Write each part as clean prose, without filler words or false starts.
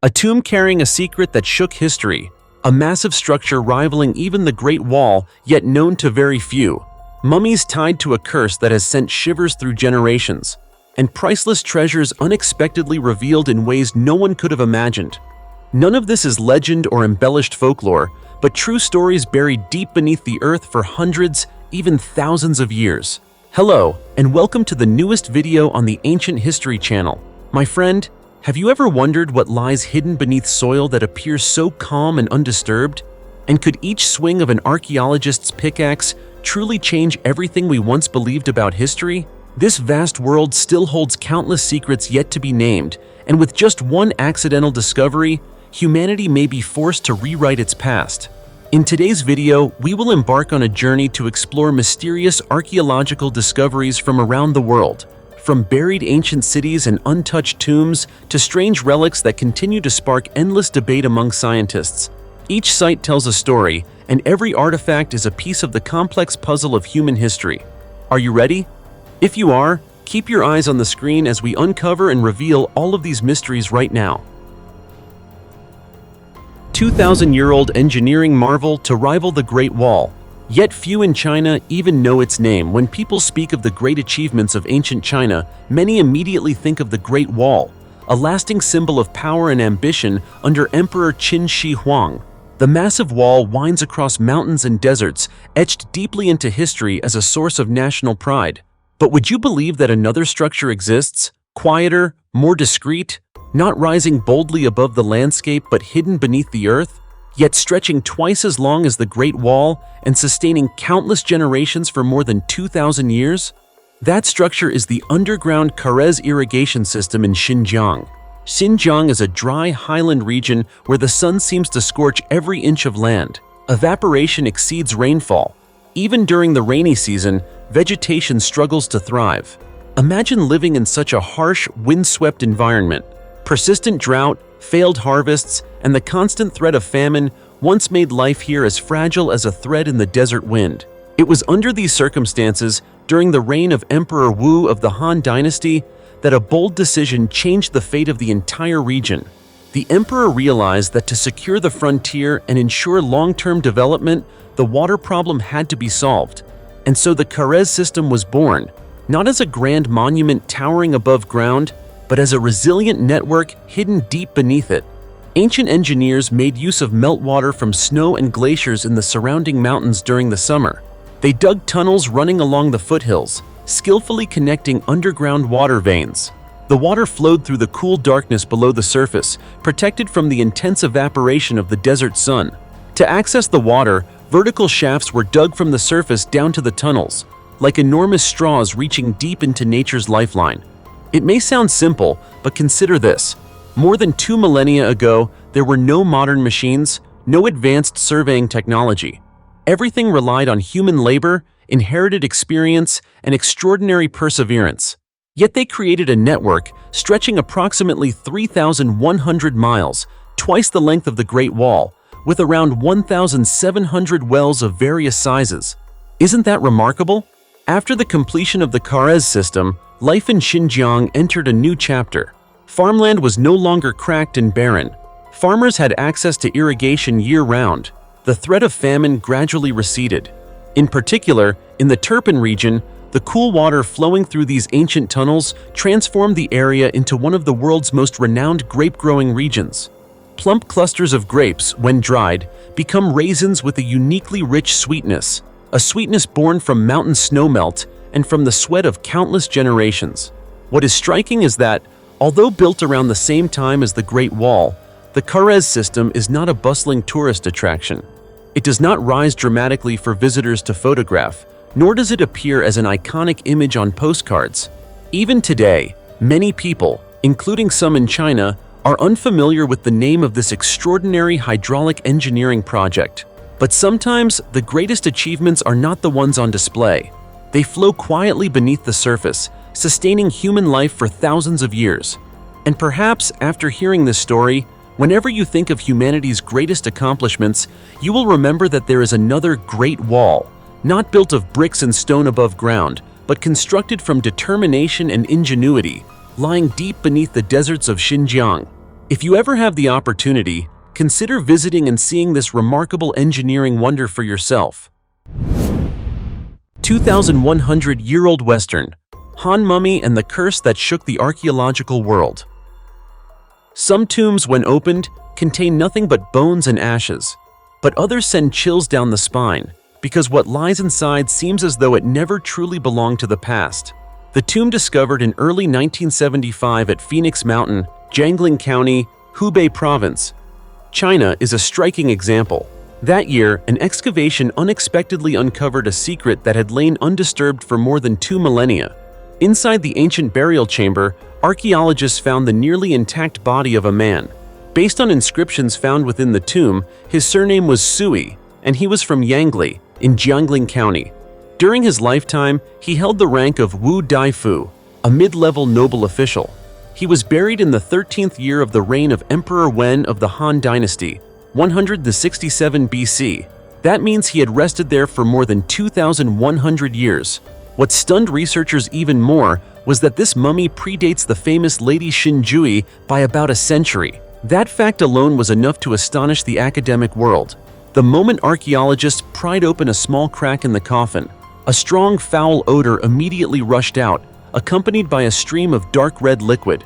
A tomb carrying a secret that shook history. A massive structure rivaling even the Great Wall, yet known to very few. Mummies tied to a curse that has sent shivers through generations. And priceless treasures unexpectedly revealed in ways no one could have imagined. None of this is legend or embellished folklore, but true stories buried deep beneath the earth for hundreds, even thousands of years. Hello, and welcome to the newest video on the Ancient History channel. My friend, have you ever wondered what lies hidden beneath soil that appears so calm and undisturbed? And could each swing of an archaeologist's pickaxe truly change everything we once believed about history? This vast world still holds countless secrets yet to be named, and with just one accidental discovery, humanity may be forced to rewrite its past. In today's video, we will embark on a journey to explore mysterious archaeological discoveries from around the world. From buried ancient cities and untouched tombs to strange relics that continue to spark endless debate among scientists. Each site tells a story, and every artifact is a piece of the complex puzzle of human history. Are you ready? If you are, keep your eyes on the screen as we uncover and reveal all of these mysteries right now. 2,000-year-old engineering marvel to rival the Great Wall. Yet few in China even know its name. When people speak of the great achievements of ancient China, many immediately think of the Great Wall, a lasting symbol of power and ambition under Emperor Qin Shi Huang. The massive wall winds across mountains and deserts, etched deeply into history as a source of national pride. But would you believe that another structure exists, quieter, more discreet, not rising boldly above the landscape but hidden beneath the earth? Yet stretching twice as long as the Great Wall and sustaining countless generations for more than 2,000 years? That structure is the underground Kharez irrigation system in Xinjiang. Xinjiang is a dry highland region where the sun seems to scorch every inch of land. Evaporation exceeds rainfall. Even during the rainy season, vegetation struggles to thrive. Imagine living in such a harsh, windswept environment. Persistent drought, failed harvests, and the constant threat of famine once made life here as fragile as a thread in the desert wind. It was under these circumstances, during the reign of Emperor Wu of the Han Dynasty, that a bold decision changed the fate of the entire region. The emperor realized that to secure the frontier and ensure long-term development, the water problem had to be solved. And so the Kharez system was born, not as a grand monument towering above ground, but as a resilient network hidden deep beneath it. Ancient engineers made use of meltwater from snow and glaciers in the surrounding mountains during the summer. They dug tunnels running along the foothills, skillfully connecting underground water veins. The water flowed through the cool darkness below the surface, protected from the intense evaporation of the desert sun. To access the water, vertical shafts were dug from the surface down to the tunnels, like enormous straws reaching deep into nature's lifeline. It may sound simple, but consider this. More than 2 millennia ago, there were no modern machines, no advanced surveying technology. Everything relied on human labor, inherited experience, and extraordinary perseverance. Yet they created a network stretching approximately 3,100 miles, twice the length of the Great Wall, with around 1,700 wells of various sizes. Isn't that remarkable? After the completion of the Kharez system, life in Xinjiang entered a new chapter. Farmland was no longer cracked and barren. Farmers had access to irrigation year-round. The threat of famine gradually receded. In particular, in the Turpan region, the cool water flowing through these ancient tunnels transformed the area into one of the world's most renowned grape-growing regions. Plump clusters of grapes, when dried, become raisins with a uniquely rich sweetness, a sweetness born from mountain snowmelt and from the sweat of countless generations. What is striking is that, although built around the same time as the Great Wall, the Kharez system is not a bustling tourist attraction. It does not rise dramatically for visitors to photograph, nor does it appear as an iconic image on postcards. Even today, many people, including some in China, are unfamiliar with the name of this extraordinary hydraulic engineering project. But sometimes, the greatest achievements are not the ones on display. They flow quietly beneath the surface, sustaining human life for thousands of years. And perhaps, after hearing this story, whenever you think of humanity's greatest accomplishments, you will remember that there is another Great Wall, not built of bricks and stone above ground, but constructed from determination and ingenuity, lying deep beneath the deserts of Xinjiang. If you ever have the opportunity, consider visiting and seeing this remarkable engineering wonder for yourself. 2,100-year-old Western Han mummy and the curse that shook the archaeological world. Some tombs, when opened, contain nothing but bones and ashes, but others send chills down the spine because what lies inside seems as though it never truly belonged to the past. The tomb, discovered in early 1975 at Phoenix Mountain, Jiangling County, Hubei Province, China, is a striking example. That year, an excavation unexpectedly uncovered a secret that had lain undisturbed for more than 2 millennia. Inside the ancient burial chamber, archaeologists found the nearly intact body of a man. Based on inscriptions found within the tomb, his surname was Sui, and he was from Yangli, in Jiangling County. During his lifetime, he held the rank of Wu Daifu, a mid-level noble official. He was buried in the 13th year of the reign of Emperor Wen of the Han Dynasty, 167 BC. That means he had rested there for more than 2,100 years. What stunned researchers even more was that this mummy predates the famous Lady Xinjui by about a century. That fact alone was enough to astonish the academic world. The moment archaeologists pried open a small crack in the coffin, a strong foul odor immediately rushed out, accompanied by a stream of dark red liquid.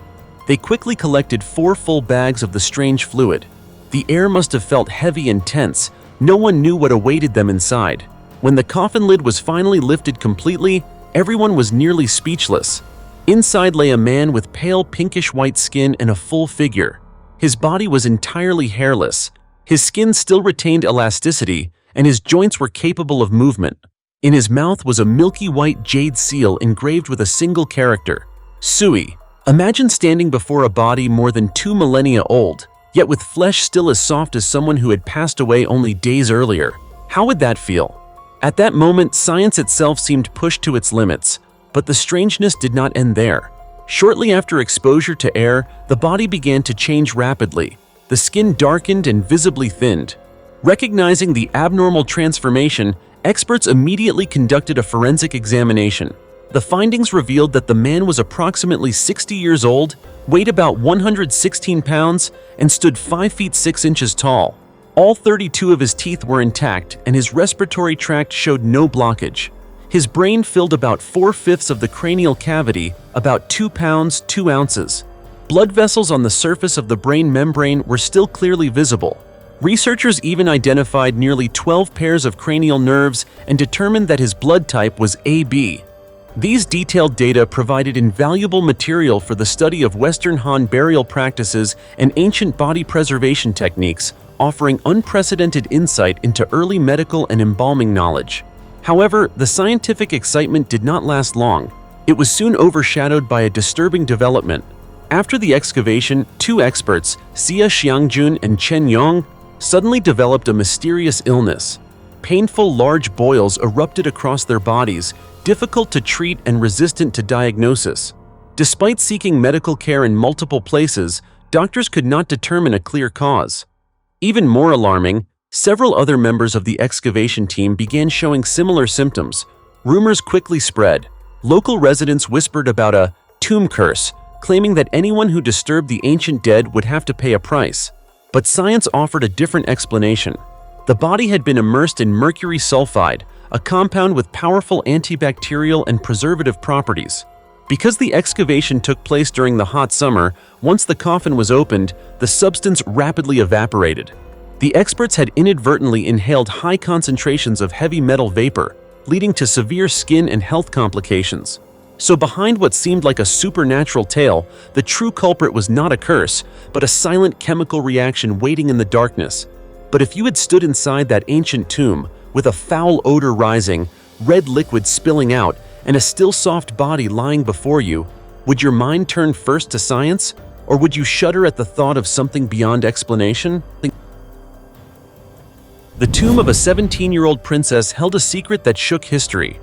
They quickly collected 4 full bags of the strange fluid. The air must have felt heavy and tense. No one knew what awaited them inside. When the coffin lid was finally lifted completely, everyone was nearly speechless. Inside lay a man with pale pinkish-white skin and a full figure. His body was entirely hairless. His skin still retained elasticity, and his joints were capable of movement. In his mouth was a milky white jade seal engraved with a single character, Sui. Imagine standing before a body more than 2 millennia old, yet with flesh still as soft as someone who had passed away only days earlier. How would that feel? At that moment, science itself seemed pushed to its limits, but the strangeness did not end there. Shortly after exposure to air, the body began to change rapidly. The skin darkened and visibly thinned. Recognizing the abnormal transformation, experts immediately conducted a forensic examination. The findings revealed that the man was approximately 60 years old, weighed about 116 pounds, and stood 5 feet 6 inches tall. All 32 of his teeth were intact, and his respiratory tract showed no blockage. His brain filled about 4/5 of the cranial cavity, about 2 pounds 2 ounces. Blood vessels on the surface of the brain membrane were still clearly visible. Researchers even identified nearly 12 pairs of cranial nerves and determined that his blood type was AB. These detailed data provided invaluable material for the study of Western Han burial practices and ancient body preservation techniques, offering unprecedented insight into early medical and embalming knowledge. However, the scientific excitement did not last long. It was soon overshadowed by a disturbing development. After the excavation, 2 experts, Xia Xiangjun and Chen Yong, suddenly developed a mysterious illness. Painful large boils erupted across their bodies, difficult to treat and resistant to diagnosis. Despite seeking medical care in multiple places, doctors could not determine a clear cause. Even more alarming, several other members of the excavation team began showing similar symptoms. Rumors quickly spread. Local residents whispered about a tomb curse, claiming that anyone who disturbed the ancient dead would have to pay a price. But science offered a different explanation. The body had been immersed in mercury sulfide, a compound with powerful antibacterial and preservative properties. Because the excavation took place during the hot summer, once the coffin was opened, the substance rapidly evaporated. The experts had inadvertently inhaled high concentrations of heavy metal vapor, leading to severe skin and health complications. So behind what seemed like a supernatural tale, the true culprit was not a curse, but a silent chemical reaction waiting in the darkness. But if you had stood inside that ancient tomb, with a foul odor rising, red liquid spilling out, and a still soft body lying before you, would your mind turn first to science, or would you shudder at the thought of something beyond explanation? The tomb of a 17-year-old princess held a secret that shook history.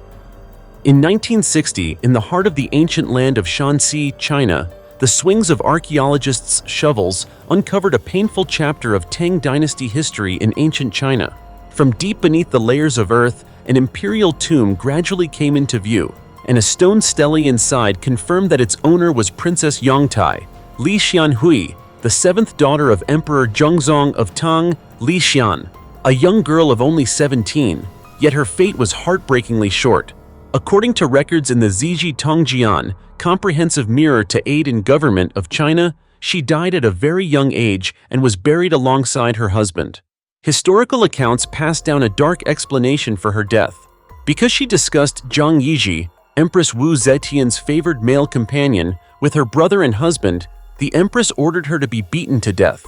In 1960, in the heart of the ancient land of Shanxi, China, the swings of archaeologists' shovels uncovered a painful chapter of Tang Dynasty history in ancient China. From deep beneath the layers of earth, an imperial tomb gradually came into view, and a stone stele inside confirmed that its owner was Princess Yongtai, Li Xianhui, the seventh daughter of Emperor Zhongzong of Tang, Li Xian, a young girl of only 17, yet her fate was heartbreakingly short. According to records in the Ziji Tongjian, comprehensive mirror to aid in government of China, she died at a very young age and was buried alongside her husband. Historical accounts pass down a dark explanation for her death. Because she discussed Zhang Yiji, Empress Wu Zetian's favored male companion, with her brother and husband, the empress ordered her to be beaten to death.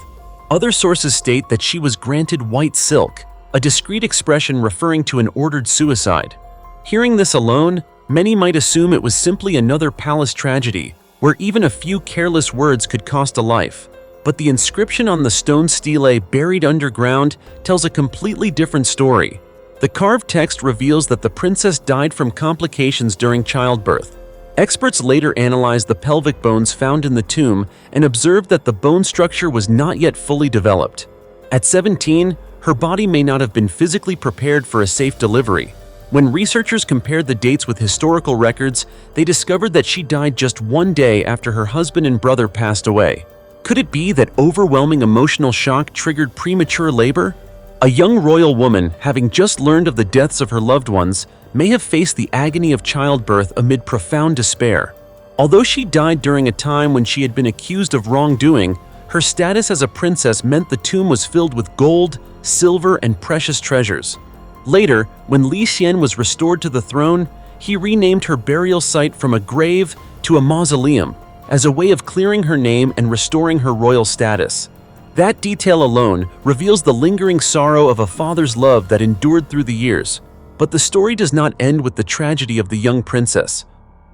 Other sources state that she was granted white silk, a discreet expression referring to an ordered suicide. Hearing this alone, many might assume it was simply another palace tragedy, where even a few careless words could cost a life. But the inscription on the stone stele buried underground tells a completely different story. The carved text reveals that the princess died from complications during childbirth. Experts later analyzed the pelvic bones found in the tomb and observed that the bone structure was not yet fully developed. At 17, her body may not have been physically prepared for a safe delivery. When researchers compared the dates with historical records, they discovered that she died just one day after her husband and brother passed away. Could it be that overwhelming emotional shock triggered premature labor? A young royal woman, having just learned of the deaths of her loved ones, may have faced the agony of childbirth amid profound despair. Although she died during a time when she had been accused of wrongdoing, her status as a princess meant the tomb was filled with gold, silver, and precious treasures. Later, when Li Xian was restored to the throne, he renamed her burial site from a grave to a mausoleum, as a way of clearing her name and restoring her royal status. That detail alone reveals the lingering sorrow of a father's love that endured through the years. But the story does not end with the tragedy of the young princess.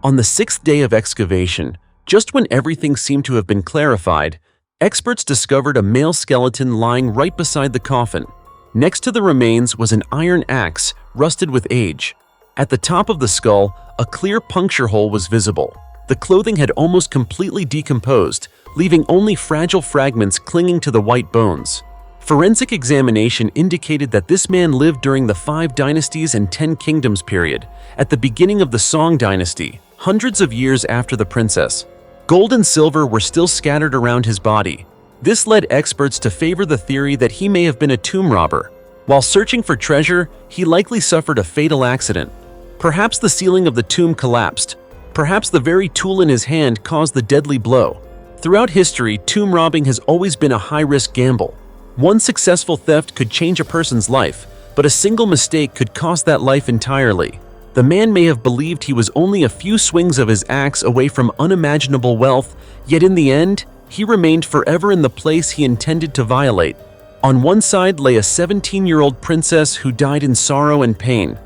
On the 6th day of excavation, just when everything seemed to have been clarified, experts discovered a male skeleton lying right beside the coffin. Next to the remains was an iron axe, rusted with age. At the top of the skull, a clear puncture hole was visible. The clothing had almost completely decomposed, leaving only fragile fragments clinging to the white bones. Forensic examination indicated that this man lived during the 5 dynasties and 10 kingdoms period, at the beginning of the Song dynasty, hundreds of years after the princess. Gold and silver were still scattered around his body. This led experts to favor the theory that he may have been a tomb robber. While searching for treasure, he likely suffered a fatal accident. Perhaps the ceiling of the tomb collapsed. Perhaps the very tool in his hand caused the deadly blow. Throughout history, tomb robbing has always been a high-risk gamble. One successful theft could change a person's life, but a single mistake could cost that life entirely. The man may have believed he was only a few swings of his axe away from unimaginable wealth, yet in the end, he remained forever in the place he intended to violate. On one side lay a 17-year-old princess who died in sorrow and pain.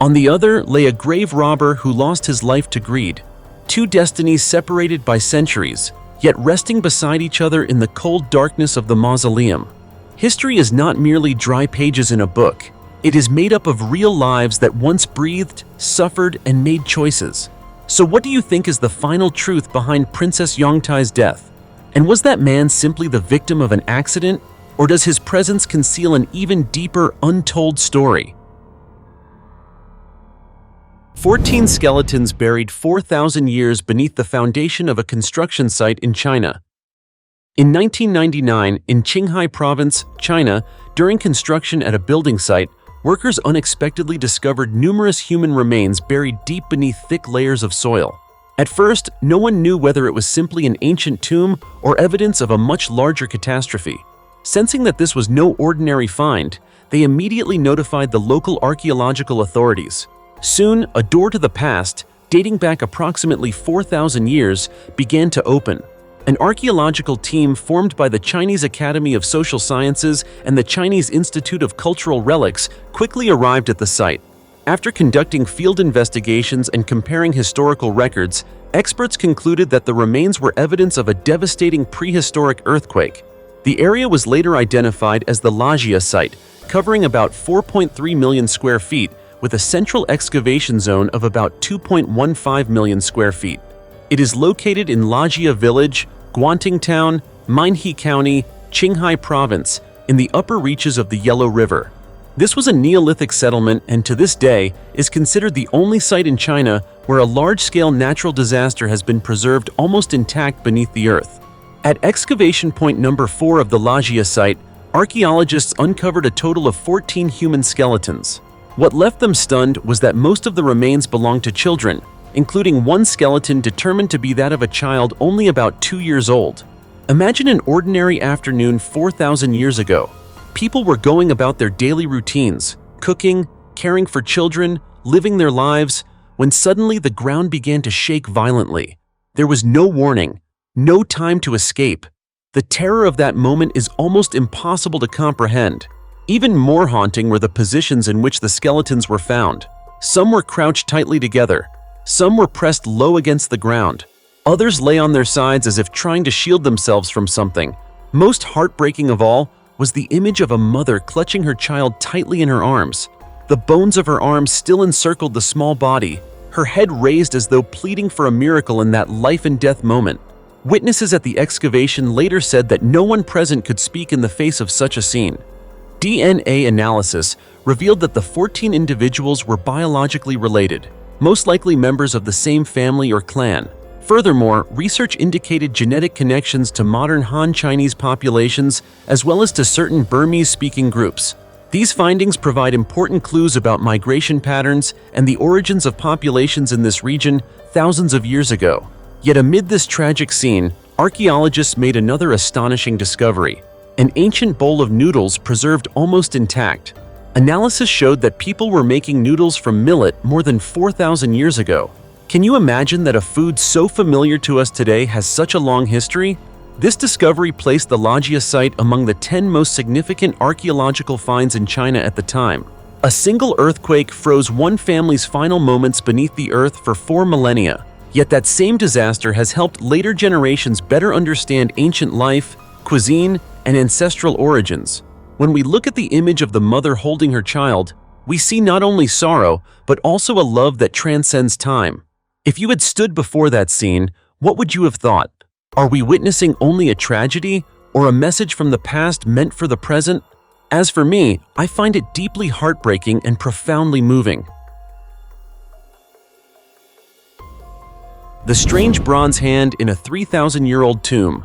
On the other lay a grave robber who lost his life to greed. Two destinies separated by centuries, yet resting beside each other in the cold darkness of the mausoleum. History is not merely dry pages in a book. It is made up of real lives that once breathed, suffered, and made choices. So what do you think is the final truth behind Princess Yongtai's death? And was that man simply the victim of an accident, or does his presence conceal an even deeper, untold story? 14 skeletons buried 4,000 years beneath the foundation of a construction site in China. In 1999, in Qinghai Province, China, during construction at a building site, workers unexpectedly discovered numerous human remains buried deep beneath thick layers of soil. At first, no one knew whether it was simply an ancient tomb or evidence of a much larger catastrophe. Sensing that this was no ordinary find, they immediately notified the local archaeological authorities. Soon, a door to the past, dating back approximately 4,000 years, began to open. An archaeological team formed by the Chinese Academy of Social Sciences and the Chinese Institute of Cultural Relics quickly arrived at the site. After conducting field investigations and comparing historical records, experts concluded that the remains were evidence of a devastating prehistoric earthquake. The area was later identified as the Lajia site, covering about 4.3 million square feet, with a central excavation zone of about 2.15 million square feet. It is located in Lajia Village, Guanting Town, Minhe County, Qinghai Province, in the upper reaches of the Yellow River. This was a Neolithic settlement and to this day is considered the only site in China where a large-scale natural disaster has been preserved almost intact beneath the earth. At excavation point number 4 of the Lajia site, archaeologists uncovered a total of 14 human skeletons. What left them stunned was that most of the remains belonged to children, including one skeleton determined to be that of a child only about 2 years old. Imagine an ordinary afternoon 4,000 years ago. People were going about their daily routines, cooking, caring for children, living their lives, when suddenly the ground began to shake violently. There was no warning, no time to escape. The terror of that moment is almost impossible to comprehend. Even more haunting were the positions in which the skeletons were found. Some were crouched tightly together. Some were pressed low against the ground. Others lay on their sides as if trying to shield themselves from something. Most heartbreaking of all was the image of a mother clutching her child tightly in her arms. The bones of her arms still encircled the small body, her head raised as though pleading for a miracle in that life-and-death moment. Witnesses at the excavation later said that no one present could speak in the face of such a scene. DNA analysis revealed that the 14 individuals were biologically related, most likely members of the same family or clan. Furthermore, research indicated genetic connections to modern Han Chinese populations as well as to certain Burmese-speaking groups. These findings provide important clues about migration patterns and the origins of populations in this region thousands of years ago. Yet amid this tragic scene, archaeologists made another astonishing discovery: an ancient bowl of noodles preserved almost intact. Analysis showed that people were making noodles from millet more than 4,000 years ago. Can you imagine that a food so familiar to us today has such a long history? This discovery placed the Lajia site among the 10 most significant archaeological finds in China at the time. A single earthquake froze one family's final moments beneath the earth for 4 millennia. Yet that same disaster has helped later generations better understand ancient life, cuisine, and ancestral origins. When we look at the image of the mother holding her child, we see not only sorrow, but also a love that transcends time. If you had stood before that scene, what would you have thought? Are we witnessing only a tragedy or a message from the past meant for the present? As for me, I find it deeply heartbreaking and profoundly moving. The strange bronze hand in a 3,000-year-old tomb.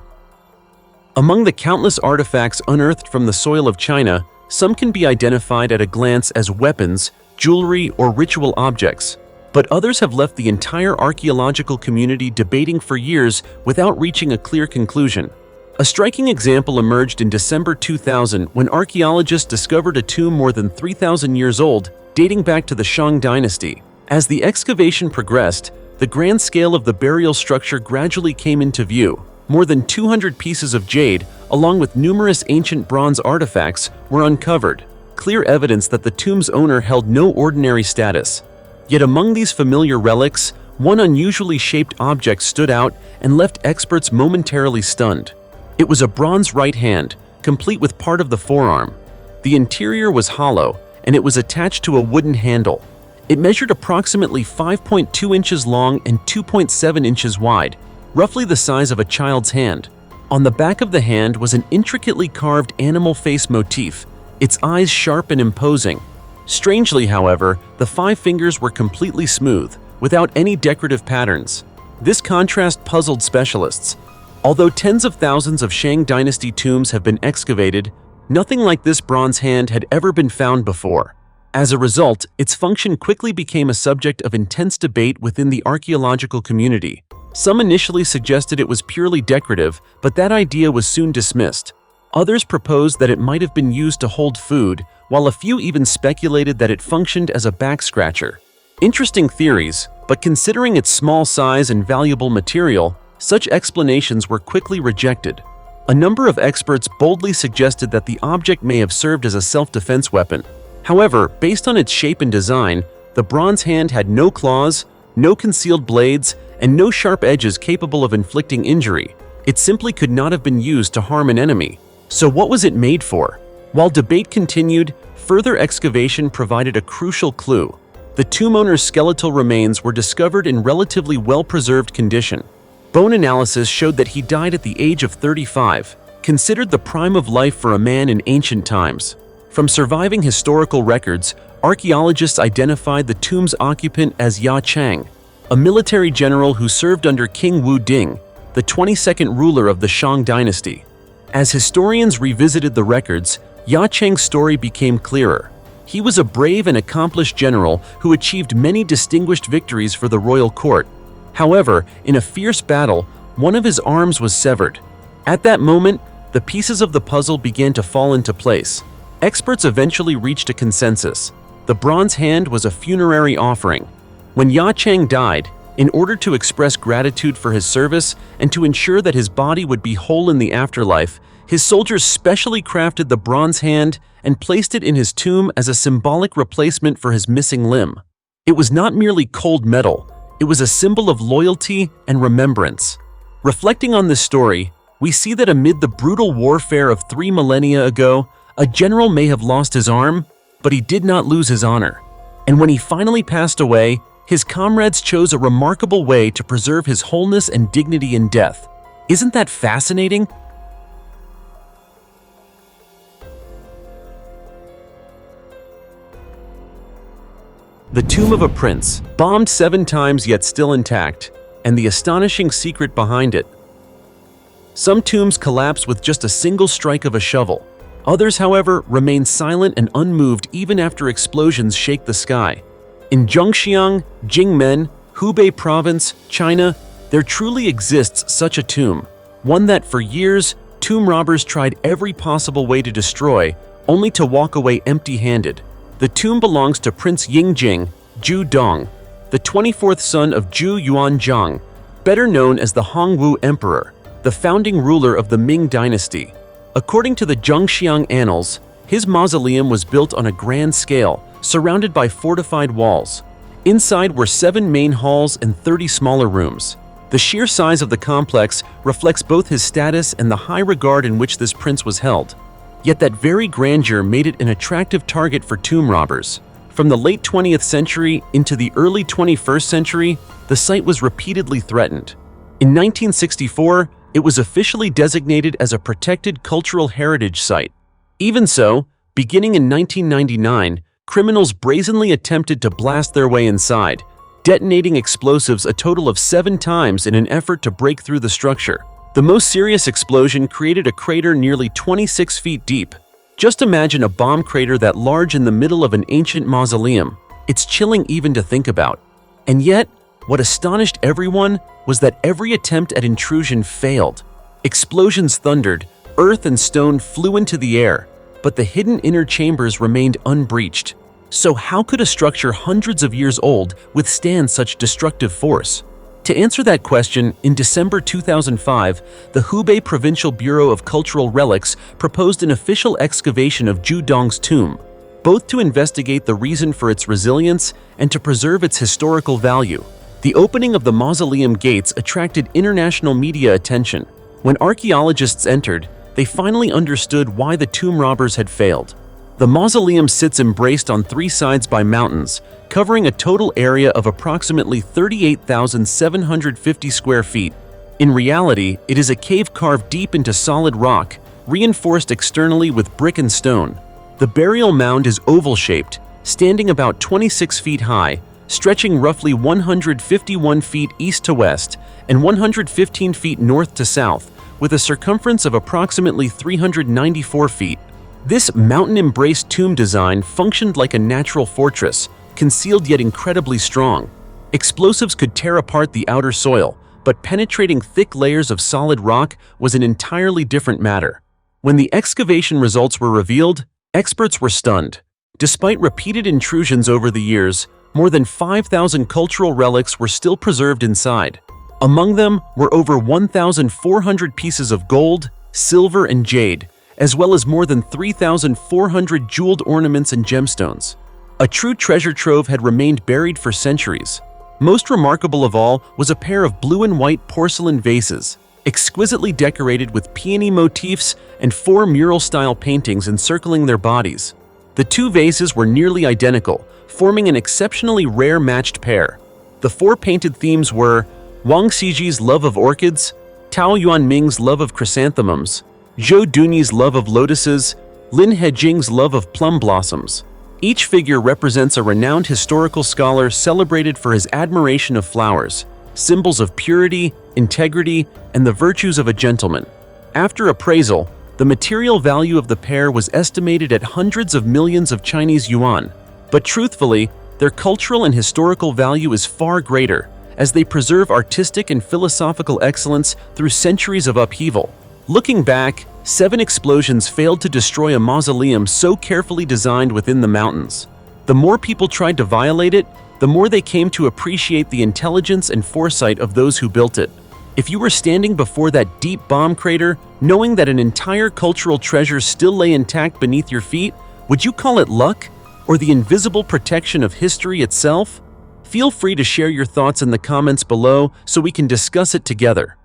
Among the countless artifacts unearthed from the soil of China, some can be identified at a glance as weapons, jewelry, or ritual objects. But others have left the entire archaeological community debating for years without reaching a clear conclusion. A striking example emerged in December 2000 when archaeologists discovered a tomb more than 3,000 years old, dating back to the Shang dynasty. As the excavation progressed, the grand scale of the burial structure gradually came into view. More than 200 pieces of jade, along with numerous ancient bronze artifacts, were uncovered, clear evidence that the tomb's owner held no ordinary status. Yet among these familiar relics, one unusually shaped object stood out and left experts momentarily stunned. It was a bronze right hand, complete with part of the forearm. The interior was hollow, and it was attached to a wooden handle. It measured approximately 5.2 inches long and 2.7 inches wide, roughly the size of a child's hand. On the back of the hand was an intricately carved animal face motif, its eyes sharp and imposing. Strangely, however, the 5 fingers were completely smooth, without any decorative patterns. This contrast puzzled specialists. Although tens of thousands of Shang dynasty tombs have been excavated, nothing like this bronze hand had ever been found before. As a result, its function quickly became a subject of intense debate within the archaeological community. Some initially suggested it was purely decorative, but that idea was soon dismissed. Others proposed that it might have been used to hold food, while a few even speculated that it functioned as a back scratcher. Interesting theories, but considering its small size and valuable material, such explanations were quickly rejected. A number of experts boldly suggested that the object may have served as a self-defense weapon. However, based on its shape and design, the bronze hand had no claws, no concealed blades, and no sharp edges capable of inflicting injury. It simply could not have been used to harm an enemy. So what was it made for? While debate continued, further excavation provided a crucial clue. The tomb owner's skeletal remains were discovered in relatively well-preserved condition. Bone analysis showed that he died at the age of 35, considered the prime of life for a man in ancient times. From surviving historical records, archaeologists identified the tomb's occupant as Ya Chang, a military general who served under King Wu Ding. the 22nd ruler of the Shang dynasty. As historians revisited the records, Ya Cheng's story became clearer. He was a brave and accomplished general who achieved many distinguished victories for the royal court. However, in a fierce battle, one of his arms was severed. At that moment, the pieces of the puzzle began to fall into place. Experts eventually reached a consensus. The bronze hand was a funerary offering. When Ya Cheng died, in order to express gratitude for his service and to ensure that his body would be whole in the afterlife, his soldiers specially crafted the bronze hand and placed it in his tomb as a symbolic replacement for his missing limb. It was not merely cold metal, it was a symbol of loyalty and remembrance. Reflecting on this story, we see that amid the brutal warfare of 3 millennia ago, a general may have lost his arm, but he did not lose his honor. And when he finally passed away, his comrades chose a remarkable way to preserve his wholeness and dignity in death. Isn't that fascinating? The Tomb of a Prince, bombed 7 times yet still intact, and the astonishing secret behind it. Some tombs collapse with just a single strike of a shovel. Others, however, remain silent and unmoved even after explosions shake the sky. In Zhongxiang, Jingmen, Hubei Province, China, there truly exists such a tomb, one that for years, tomb robbers tried every possible way to destroy, only to walk away empty-handed. The tomb belongs to Prince Yingjing, Zhu Dong, the 24th son of Zhu Yuanzhang, better known as the Hongwu Emperor, the founding ruler of the Ming dynasty. According to the Zhongxiang Annals, his mausoleum was built on a grand scale, surrounded by fortified walls. Inside were 7 main halls and 30 smaller rooms. The sheer size of the complex reflects both his status and the high regard in which this prince was held. Yet that very grandeur made it an attractive target for tomb robbers. From the late 20th century into the early 21st century, the site was repeatedly threatened. In 1964, it was officially designated as a protected cultural heritage site. Even so, beginning in 1999, criminals brazenly attempted to blast their way inside, detonating explosives a total of 7 times in an effort to break through the structure. The most serious explosion created a crater nearly 26 feet deep. Just imagine a bomb crater that large in the middle of an ancient mausoleum. It's chilling even to think about. And yet, what astonished everyone was that every attempt at intrusion failed. Explosions thundered, earth and stone flew into the air, but the hidden inner chambers remained unbreached. So how could a structure hundreds of years old withstand such destructive force? To answer that question, in December 2005, the Hubei Provincial Bureau of Cultural Relics proposed an official excavation of Zhu Dong's tomb, both to investigate the reason for its resilience and to preserve its historical value. The opening of the mausoleum gates attracted international media attention. When archaeologists entered, they finally understood why the tomb robbers had failed. The mausoleum sits embraced on 3 sides by mountains, covering a total area of approximately 38,750 square feet. In reality, it is a cave carved deep into solid rock, reinforced externally with brick and stone. The burial mound is oval-shaped, standing about 26 feet high, stretching roughly 151 feet east to west and 115 feet north to south, with a circumference of approximately 394 feet. This mountain-embraced tomb design functioned like a natural fortress, concealed yet incredibly strong. Explosives could tear apart the outer soil, but penetrating thick layers of solid rock was an entirely different matter. When the excavation results were revealed, experts were stunned. Despite repeated intrusions over the years, more than 5,000 cultural relics were still preserved inside. Among them were over 1,400 pieces of gold, silver, and jade, as well as more than 3,400 jeweled ornaments and gemstones. A true treasure trove had remained buried for centuries. Most remarkable of all was a pair of blue and white porcelain vases, exquisitely decorated with peony motifs and 4 mural-style paintings encircling their bodies. The 2 vases were nearly identical, forming an exceptionally rare matched pair. The 4 painted themes were Wang Xiji's love of orchids, Tao Yuanming's love of chrysanthemums, Zhou Dunyi's love of lotuses, Lin Hejing's love of plum blossoms. Each figure represents a renowned historical scholar celebrated for his admiration of flowers, symbols of purity, integrity, and the virtues of a gentleman. After appraisal, the material value of the pair was estimated at hundreds of millions of Chinese yuan. But truthfully, their cultural and historical value is far greater, as they preserve artistic and philosophical excellence through centuries of upheaval. Looking back, 7 explosions failed to destroy a mausoleum so carefully designed within the mountains. The more people tried to violate it, the more they came to appreciate the intelligence and foresight of those who built it. If you were standing before that deep bomb crater, knowing that an entire cultural treasure still lay intact beneath your feet, would you call it luck, or the invisible protection of history itself? Feel free to share your thoughts in the comments below so we can discuss it together.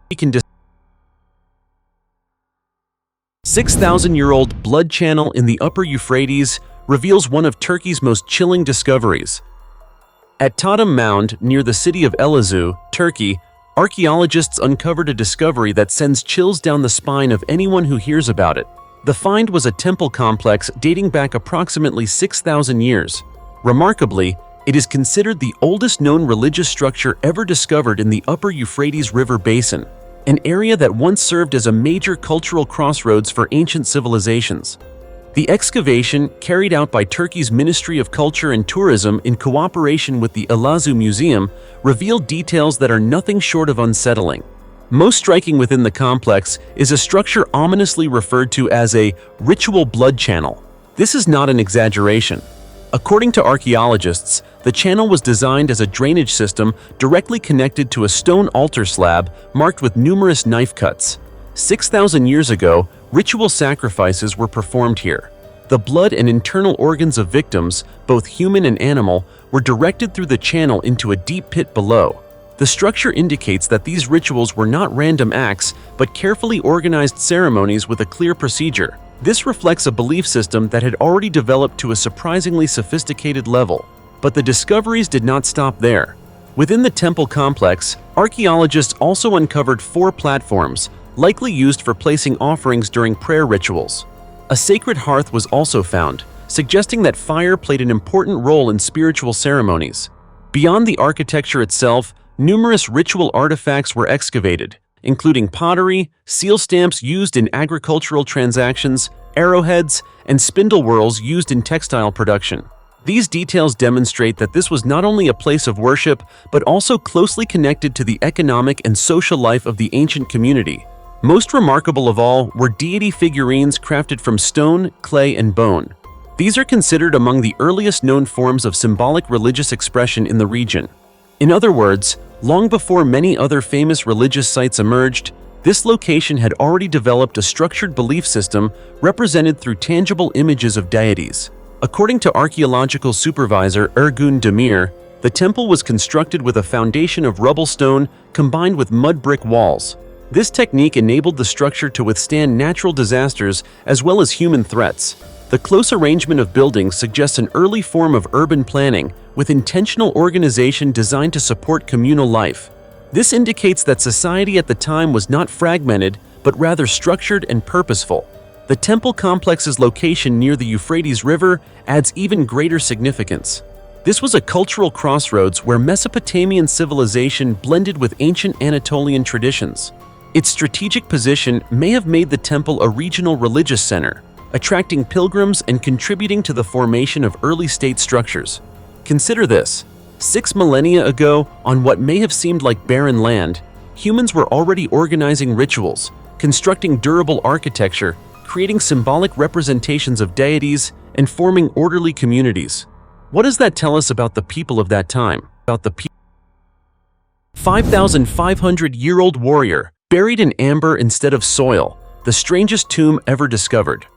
6,000-year-old blood channel in the Upper Euphrates reveals one of Turkey's most chilling discoveries. At Totem Mound, near the city of Elazığ, Turkey, archaeologists uncovered a discovery that sends chills down the spine of anyone who hears about it. The find was a temple complex dating back approximately 6,000 years. Remarkably, it is considered the oldest known religious structure ever discovered in the Upper Euphrates River Basin, an area that once served as a major cultural crossroads for ancient civilizations. The excavation, carried out by Turkey's Ministry of Culture and Tourism in cooperation with the Elazığ Museum, revealed details that are nothing short of unsettling. Most striking within the complex is a structure ominously referred to as a ritual blood channel. This is not an exaggeration. According to archaeologists, the channel was designed as a drainage system directly connected to a stone altar slab marked with numerous knife cuts. 6,000 years ago, ritual sacrifices were performed here. The blood and internal organs of victims, both human and animal, were directed through the channel into a deep pit below. The structure indicates that these rituals were not random acts, but carefully organized ceremonies with a clear procedure. This reflects a belief system that had already developed to a surprisingly sophisticated level. But the discoveries did not stop there. Within the temple complex, archaeologists also uncovered 4 platforms, likely used for placing offerings during prayer rituals. A sacred hearth was also found, suggesting that fire played an important role in spiritual ceremonies. Beyond the architecture itself, numerous ritual artifacts were excavated, including pottery, seal stamps used in agricultural transactions, arrowheads, and spindle whorls used in textile production. These details demonstrate that this was not only a place of worship, but also closely connected to the economic and social life of the ancient community. Most remarkable of all were deity figurines crafted from stone, clay, and bone. These are considered among the earliest known forms of symbolic religious expression in the region. In other words, long before many other famous religious sites emerged, this location had already developed a structured belief system represented through tangible images of deities. According to archaeological supervisor Ergun Demir, the temple was constructed with a foundation of rubble stone combined with mud brick walls. This technique enabled the structure to withstand natural disasters as well as human threats. The close arrangement of buildings suggests an early form of urban planning with intentional organization designed to support communal life. This indicates that society at the time was not fragmented, but rather structured and purposeful. The temple complex's location near the Euphrates River adds even greater significance. This was a cultural crossroads where Mesopotamian civilization blended with ancient Anatolian traditions. Its strategic position may have made the temple a regional religious center, attracting pilgrims and contributing to the formation of early state structures. Consider this: 6 millennia ago, on what may have seemed like barren land, humans were already organizing rituals, constructing durable architecture, creating symbolic representations of deities, and forming orderly communities. What does that tell us about the people of that time? 5,500-year-old warrior, buried in amber instead of soil, the strangest tomb ever discovered.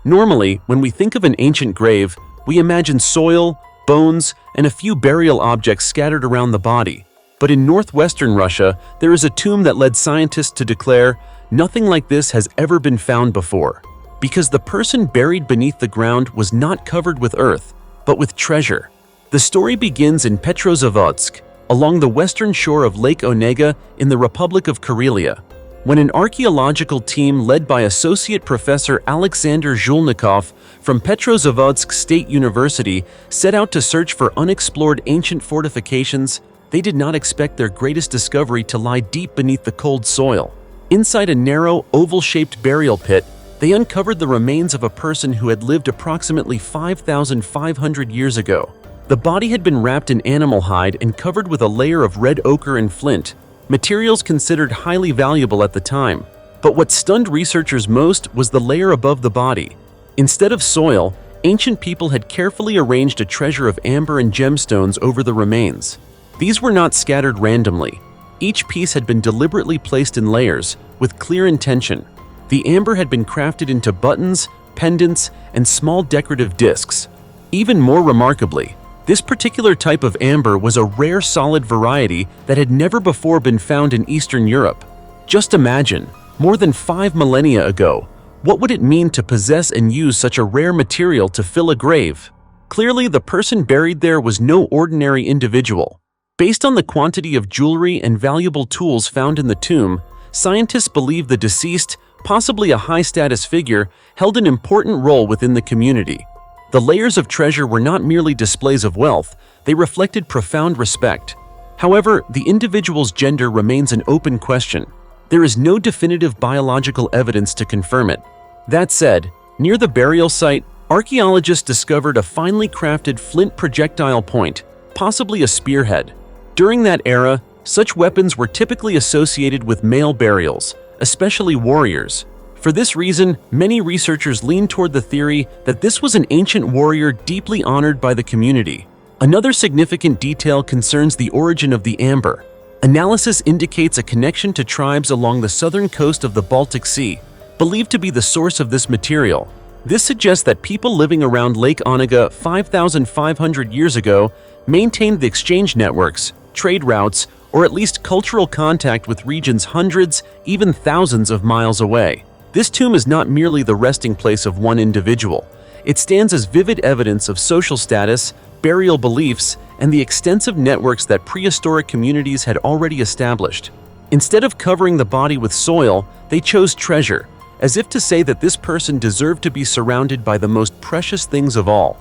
Normally, when we think of an ancient grave, we imagine soil, bones, and a few burial objects scattered around the body. But in northwestern Russia, there is a tomb that led scientists to declare, "Nothing like this has ever been found before," because the person buried beneath the ground was not covered with earth, but with treasure. The story begins in Petrozavodsk, along the western shore of Lake Onega in the Republic of Karelia, when an archaeological team led by Associate Professor Alexander Zhulnikov from Petrozavodsk State University set out to search for unexplored ancient fortifications. they did not expect their greatest discovery to lie deep beneath the cold soil. Inside a narrow, oval-shaped burial pit, they uncovered the remains of a person who had lived approximately 5,500 years ago. The body had been wrapped in animal hide and covered with a layer of red ochre and flint, materials considered highly valuable at the time. But what stunned researchers most was the layer above the body. Instead of soil, ancient people had carefully arranged a treasure of amber and gemstones over the remains. These were not scattered randomly. Each piece had been deliberately placed in layers, with clear intention. The amber had been crafted into buttons, pendants, and small decorative discs. Even more remarkably, this particular type of amber was a rare solid variety that had never before been found in Eastern Europe. Just imagine, more than 5 millennia ago, what would it mean to possess and use such a rare material to fill a grave? Clearly, the person buried there was no ordinary individual. Based on the quantity of jewelry and valuable tools found in the tomb, scientists believe the deceased, possibly a high-status figure, held an important role within the community. The layers of treasure were not merely displays of wealth, they reflected profound respect. However, the individual's gender remains an open question. There is no definitive biological evidence to confirm it. That said, near the burial site, archaeologists discovered a finely crafted flint projectile point, possibly a spearhead. During that era, such weapons were typically associated with male burials, especially warriors. For this reason, many researchers lean toward the theory that this was an ancient warrior deeply honored by the community. Another significant detail concerns the origin of the amber. Analysis indicates a connection to tribes along the southern coast of the Baltic Sea, believed to be the source of this material. This suggests that people living around Lake Onega 5,500 years ago maintained the exchange networks, trade routes, or at least cultural contact with regions hundreds, even thousands of miles away. This tomb is not merely the resting place of one individual. It stands as vivid evidence of social status, burial beliefs, and the extensive networks that prehistoric communities had already established. Instead of covering the body with soil, they chose treasure, as if to say that this person deserved to be surrounded by the most precious things of all.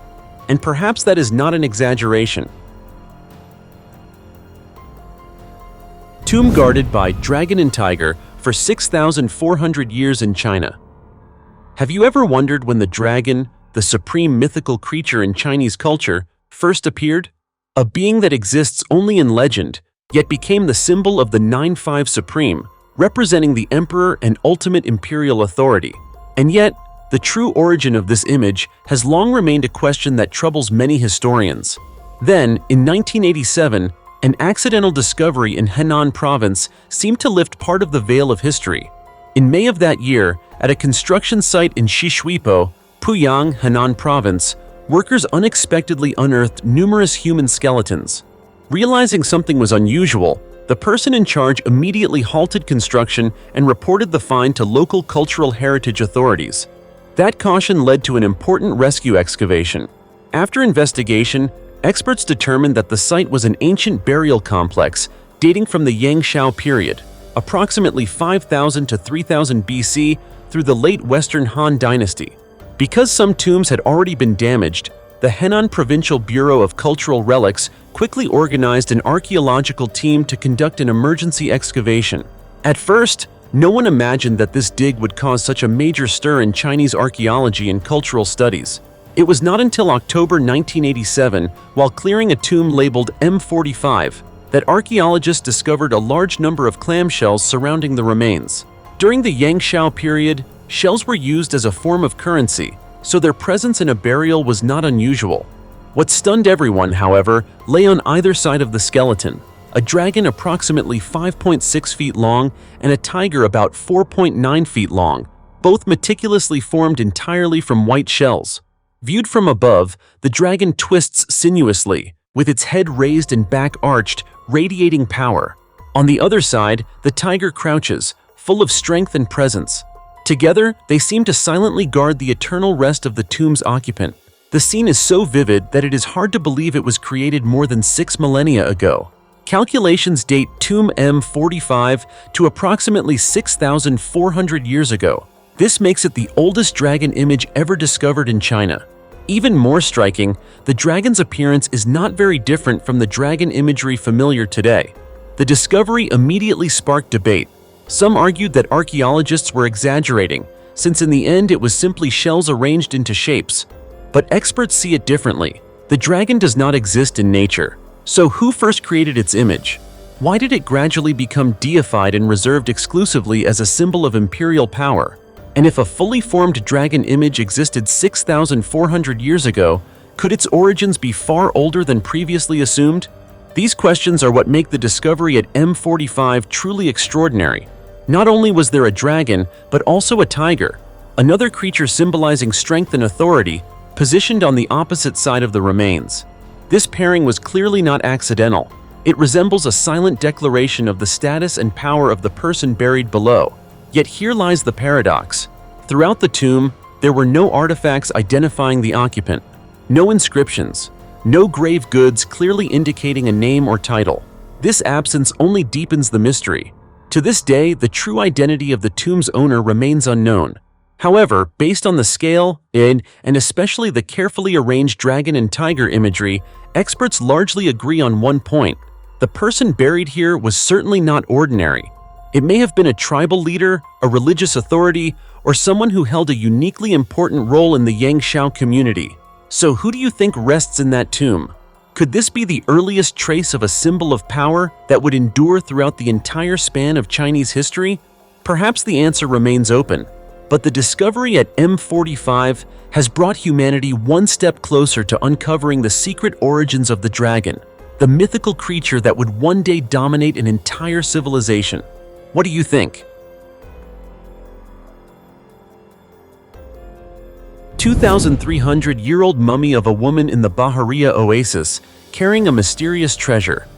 And perhaps that is not an exaggeration. Tomb guarded by dragon and tiger for 6,400 years in China. Have you ever wondered when the dragon, the supreme mythical creature in Chinese culture, first appeared? A being that exists only in legend, yet became the symbol of the 9-5 Supreme, representing the emperor and ultimate imperial authority. And yet, the true origin of this image has long remained a question that troubles many historians. Then, in 1987, an accidental discovery in Henan province seemed to lift part of the veil of history. In May of that year, at a construction site in Shishuipo, Puyang, Henan province, workers unexpectedly unearthed numerous human skeletons. Realizing something was unusual, the person in charge immediately halted construction and reported the find to local cultural heritage authorities. That caution led to an important rescue excavation. After investigation, experts determined that the site was an ancient burial complex dating from the Yangshao period, approximately 5,000 to 3,000 BC through the late Western Han Dynasty. Because some tombs had already been damaged, the Henan Provincial Bureau of Cultural Relics quickly organized an archaeological team to conduct an emergency excavation. At first, no one imagined that this dig would cause such a major stir in Chinese archaeology and cultural studies. It was not until October 1987, while clearing a tomb labeled M45, that archaeologists discovered a large number of clamshells surrounding the remains. During the Yangshao period, shells were used as a form of currency, so their presence in a burial was not unusual. What stunned everyone, however, lay on either side of the skeleton: a dragon approximately 5.6 feet long and a tiger about 4.9 feet long, both meticulously formed entirely from white shells. Viewed from above, the dragon twists sinuously, with its head raised and back arched, radiating power. On the other side, the tiger crouches, full of strength and presence. Together, they seem to silently guard the eternal rest of the tomb's occupant. The scene is so vivid that it is hard to believe it was created more than 6 millennia ago. Calculations date Tomb M45 to approximately 6,400 years ago. This makes it the oldest dragon image ever discovered in China. Even more striking, the dragon's appearance is not very different from the dragon imagery familiar today. The discovery immediately sparked debate. Some argued that archaeologists were exaggerating, since in the end it was simply shells arranged into shapes. But experts see it differently. The dragon does not exist in nature. So who first created its image? Why did it gradually become deified and reserved exclusively as a symbol of imperial power? And if a fully formed dragon image existed 6,400 years ago, could its origins be far older than previously assumed? These questions are what make the discovery at M45 truly extraordinary. Not only was there a dragon, but also a tiger, another creature symbolizing strength and authority, positioned on the opposite side of the remains. This pairing was clearly not accidental. It resembles a silent declaration of the status and power of the person buried below. Yet here lies the paradox. Throughout the tomb, there were no artifacts identifying the occupant, no inscriptions, no grave goods clearly indicating a name or title. This absence only deepens the mystery. To this day, the true identity of the tomb's owner remains unknown. However, based on the scale and especially the carefully arranged dragon and tiger imagery, experts largely agree on one point. The person buried here was certainly not ordinary. It may have been a tribal leader, a religious authority, or someone who held a uniquely important role in the Yangshao community. So who do you think rests in that tomb? Could this be the earliest trace of a symbol of power that would endure throughout the entire span of Chinese history? Perhaps the answer remains open, but the discovery at M45 has brought humanity one step closer to uncovering the secret origins of the dragon, the mythical creature that would one day dominate an entire civilization. What do you think? 2,300-year-old mummy of a woman in the Bahariya oasis, carrying a mysterious treasure.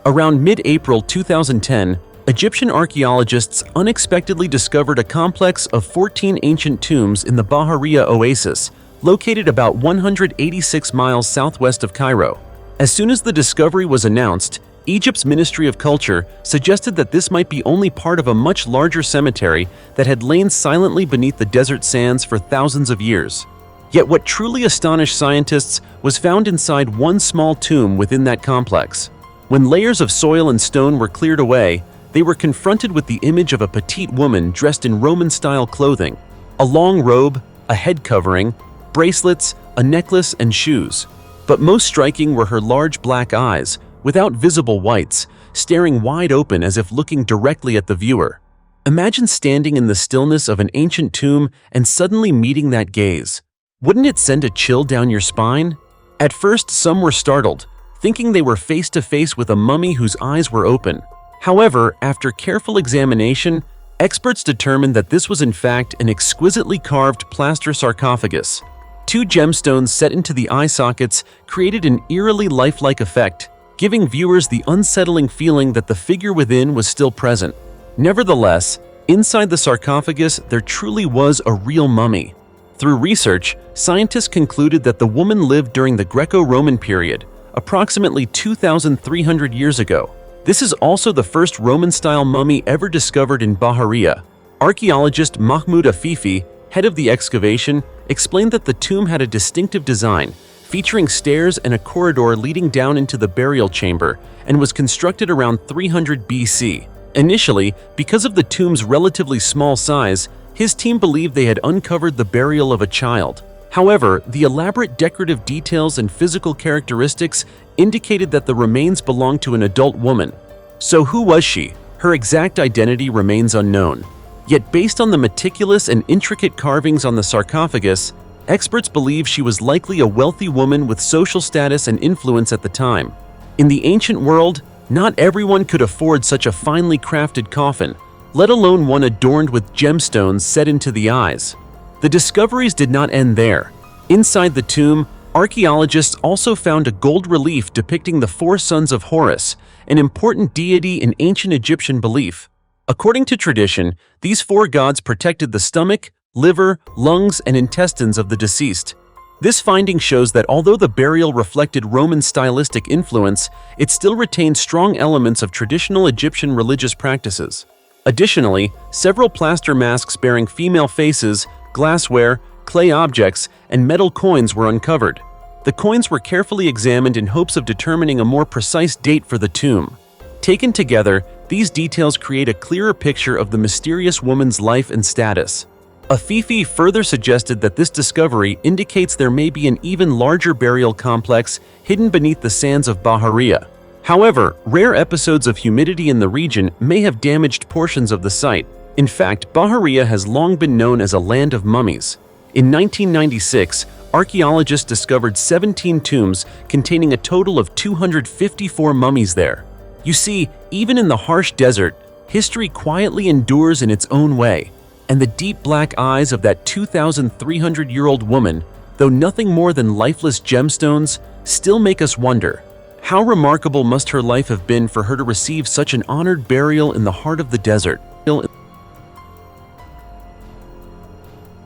Around mid-April 2010, Egyptian archaeologists unexpectedly discovered a complex of 14 ancient tombs in the Bahariya oasis, located about 186 miles southwest of Cairo. As soon as the discovery was announced, Egypt's Ministry of Culture suggested that this might be only part of a much larger cemetery that had lain silently beneath the desert sands for thousands of years. Yet what truly astonished scientists was found inside one small tomb within that complex. When layers of soil and stone were cleared away, they were confronted with the image of a petite woman dressed in Roman-style clothing, a long robe, a head covering, bracelets, a necklace, and shoes. But most striking were her large black eyes, without visible whites, staring wide open as if looking directly at the viewer. Imagine standing in the stillness of an ancient tomb and suddenly meeting that gaze. Wouldn't it send a chill down your spine? At first, some were startled, thinking they were face to face with a mummy whose eyes were open. However, after careful examination, experts determined that this was in fact an exquisitely carved plaster sarcophagus. Two gemstones set into the eye sockets created an eerily lifelike effect, giving viewers the unsettling feeling that the figure within was still present. Nevertheless, inside the sarcophagus there truly was a real mummy. Through research, scientists concluded that the woman lived during the Greco-Roman period, approximately 2,300 years ago. This is also the first Roman-style mummy ever discovered in Bahariya. Archaeologist Mahmoud Afifi, head of the excavation, explained that the tomb had a distinctive design, featuring stairs and a corridor leading down into the burial chamber, and was constructed around 300 BC. Initially, because of the tomb's relatively small size, his team believed they had uncovered the burial of a child. However, the elaborate decorative details and physical characteristics indicated that the remains belonged to an adult woman. So who was she? Her exact identity remains unknown. Yet based on the meticulous and intricate carvings on the sarcophagus, experts believe she was likely a wealthy woman with social status and influence at the time. In the ancient world, not everyone could afford such a finely crafted coffin, let alone one adorned with gemstones set into the eyes. The discoveries did not end there. Inside the tomb, archaeologists also found a gold relief depicting the four sons of Horus, an important deity in ancient Egyptian belief. According to tradition, these four gods protected the stomach, liver, lungs, and intestines of the deceased. This finding shows that although the burial reflected Roman stylistic influence, it still retained strong elements of traditional Egyptian religious practices. Additionally, several plaster masks bearing female faces, glassware, clay objects, and metal coins were uncovered. The coins were carefully examined in hopes of determining a more precise date for the tomb. Taken together, these details create a clearer picture of the mysterious woman's life and status. Afifi further suggested that this discovery indicates there may be an even larger burial complex hidden beneath the sands of Bahariya. However, rare episodes of humidity in the region may have damaged portions of the site. In fact, Bahariya has long been known as a land of mummies. In 1996, archaeologists discovered 17 tombs containing a total of 254 mummies there. You see, even in the harsh desert, history quietly endures in its own way, and the deep black eyes of that 2,300-year-old woman, though nothing more than lifeless gemstones, still make us wonder, how remarkable must her life have been for her to receive such an honored burial in the heart of the desert?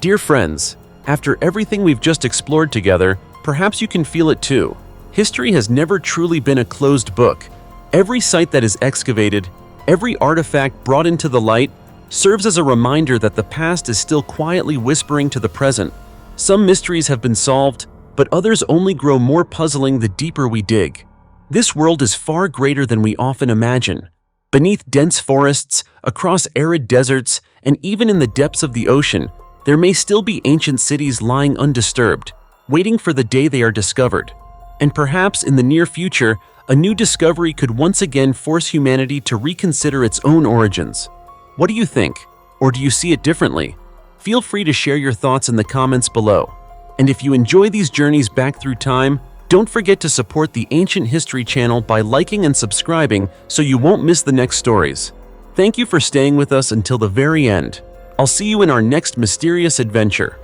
Dear friends, after everything we've just explored together, perhaps you can feel it too. History has never truly been a closed book. Every site that is excavated, every artifact brought into the light, serves as a reminder that the past is still quietly whispering to the present. Some mysteries have been solved, but others only grow more puzzling the deeper we dig. This world is far greater than we often imagine. Beneath dense forests, across arid deserts, and even in the depths of the ocean, there may still be ancient cities lying undisturbed, waiting for the day they are discovered. And perhaps in the near future, a new discovery could once again force humanity to reconsider its own origins. What do you think? Or do you see it differently? Feel free to share your thoughts in the comments below. And if you enjoy these journeys back through time, don't forget to support the Ancient History channel by liking and subscribing so you won't miss the next stories. Thank you for staying with us until the very end. I'll see you in our next mysterious adventure.